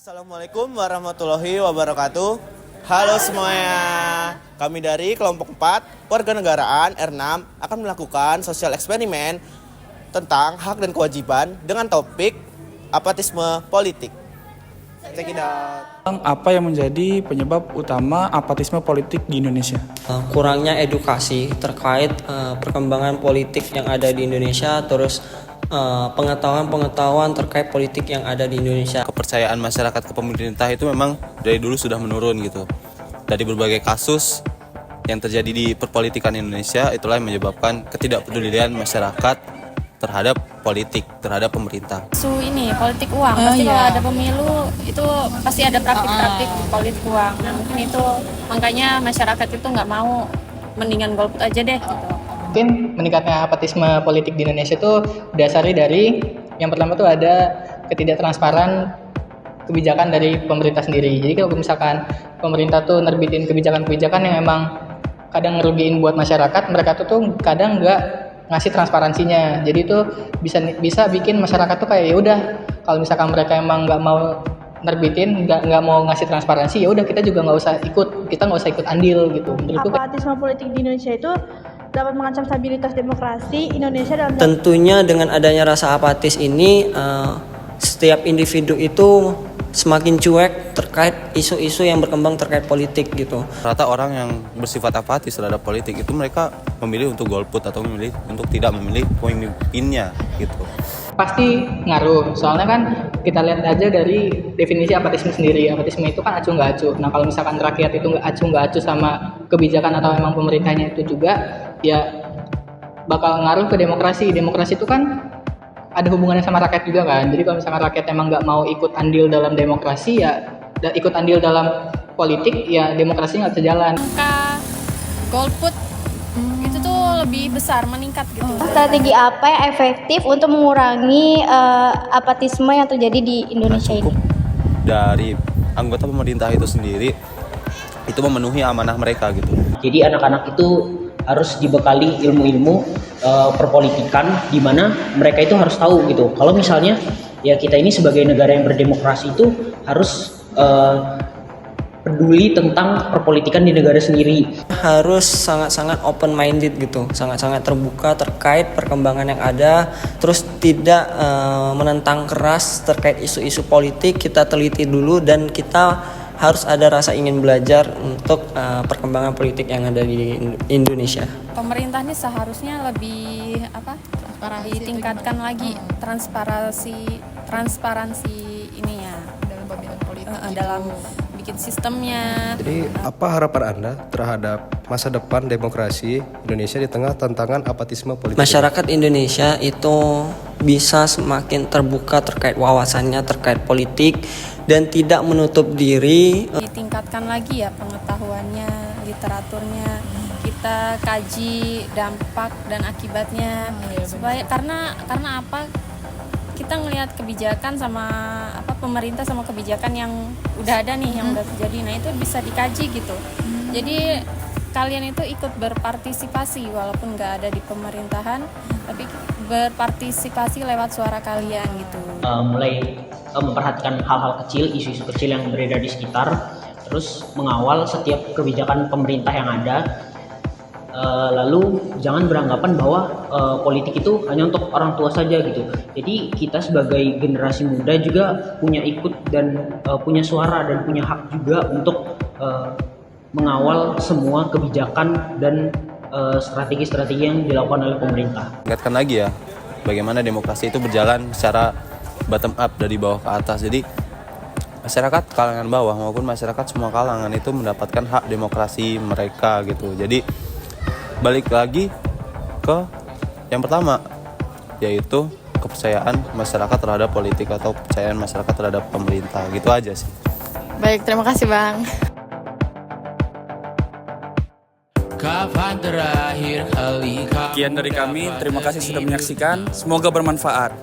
Assalamualaikum warahmatullahi wabarakatuh. Halo semuanya. Kami dari kelompok 4 Warganegaraan R6 akan melakukan sosial eksperimen tentang hak dan kewajiban dengan topik apatisme politik. Check it out. Apa yang menjadi penyebab utama apatisme politik di Indonesia? Kurangnya edukasi terkait perkembangan politik yang ada di Indonesia, terus pengetahuan terkait politik yang ada di Indonesia. Kepercayaan masyarakat ke pemerintah itu memang dari dulu sudah menurun gitu. Dari berbagai kasus yang terjadi di perpolitikan Indonesia, itulah yang menyebabkan ketidakpedulian masyarakat terhadap politik, terhadap pemerintah. Ini politik uang, pasti kalau ada pemilu itu pasti ada praktik-praktik politik uang. Nah mungkin itu makanya masyarakat itu nggak mau, mendingan golput aja deh gitu. Mungkin meningkatnya apatisme politik di Indonesia itu dasarnya dari yang pertama tuh ada ketidaktransparan kebijakan dari pemerintah sendiri. Jadi kalau misalkan pemerintah tuh nerbitin kebijakan-kebijakan yang emang kadang ngerugiin buat masyarakat, mereka tuh kadang nggak ngasih transparansinya. Jadi itu bisa bikin masyarakat tuh kayak ya udah, kalau misalkan mereka emang nggak mau nerbitin, nggak mau ngasih transparansi, ya udah kita juga nggak usah ikut andil gitu. Menurutku apatisme politik di Indonesia itu dapat mengancam stabilitas demokrasi Indonesia dalam. Tentunya dengan adanya rasa apatis ini, setiap individu itu semakin cuek terkait isu-isu yang berkembang terkait politik gitu. Rata orang yang bersifat apatis terhadap politik itu mereka memilih untuk golput atau memilih untuk tidak memilih pemimpinnya gitu. Pasti ngaruh, soalnya kan kita lihat aja dari definisi apatisme sendiri. Apatisme itu kan acuh nggak acuh. Nah kalau misalkan rakyat itu nggak acuh sama kebijakan atau emang pemerintahnya itu juga, ya bakal ngaruh ke demokrasi. Demokrasi itu kan ada hubungannya sama rakyat juga kan. Jadi kalau misalkan rakyat emang nggak mau ikut andil dalam demokrasi, ya ikut andil dalam politik, ya demokrasi nggak bisa jalan. Angka golput itu tuh lebih besar, meningkat gitu. Strategi apa yang efektif untuk mengurangi apatisme yang terjadi di Indonesia ini? Dari anggota pemerintah itu sendiri itu memenuhi amanah mereka gitu. Jadi anak-anak itu harus dibekali ilmu-ilmu perpolitikan, di mana mereka itu harus tahu gitu. Kalau misalnya ya kita ini sebagai negara yang berdemokrasi itu harus peduli tentang perpolitikan di negara sendiri. Harus sangat-sangat open minded gitu, sangat-sangat terbuka terkait perkembangan yang ada, terus tidak menentang keras terkait isu-isu politik. Kita teliti dulu dan kita harus ada rasa ingin belajar untuk perkembangan politik yang ada di Indonesia. Pemerintah ini seharusnya lebih ditingkatkan lagi transparansi ini ya dalam bikin sistemnya. Jadi apa harapan Anda terhadap masa depan demokrasi Indonesia di tengah tantangan apatisme politik? Masyarakat Indonesia itu bisa semakin terbuka terkait wawasannya terkait politik dan tidak menutup diri. Ditingkatkan lagi ya pengetahuannya, literaturnya. Kita kaji dampak dan akibatnya supaya karena apa? Kita ngelihat kebijakan sama pemerintah sama kebijakan yang udah ada nih, yang udah terjadi. Nah, itu bisa dikaji gitu. Jadi kalian itu ikut berpartisipasi walaupun nggak ada di pemerintahan, tapi berpartisipasi lewat suara kalian gitu. Mulai memperhatikan hal-hal kecil, isu-isu kecil yang beredar di sekitar, terus mengawal setiap kebijakan pemerintah yang ada. Lalu jangan beranggapan bahwa politik itu hanya untuk orang tua saja gitu. Jadi kita sebagai generasi muda juga punya ikut dan punya suara dan punya hak juga untuk mengawal semua kebijakan dan strategi-strategi yang dilakukan oleh pemerintah. Ingatkan lagi ya, bagaimana demokrasi itu berjalan secara bottom up dari bawah ke atas. Jadi masyarakat kalangan bawah maupun masyarakat semua kalangan itu mendapatkan hak demokrasi mereka gitu. Jadi balik lagi ke yang pertama, yaitu kepercayaan masyarakat terhadap politik atau kepercayaan masyarakat terhadap pemerintah. Gitu aja sih. Baik, terima kasih Bang. Sekian dari kami, terima kasih sudah menyaksikan. Semoga bermanfaat.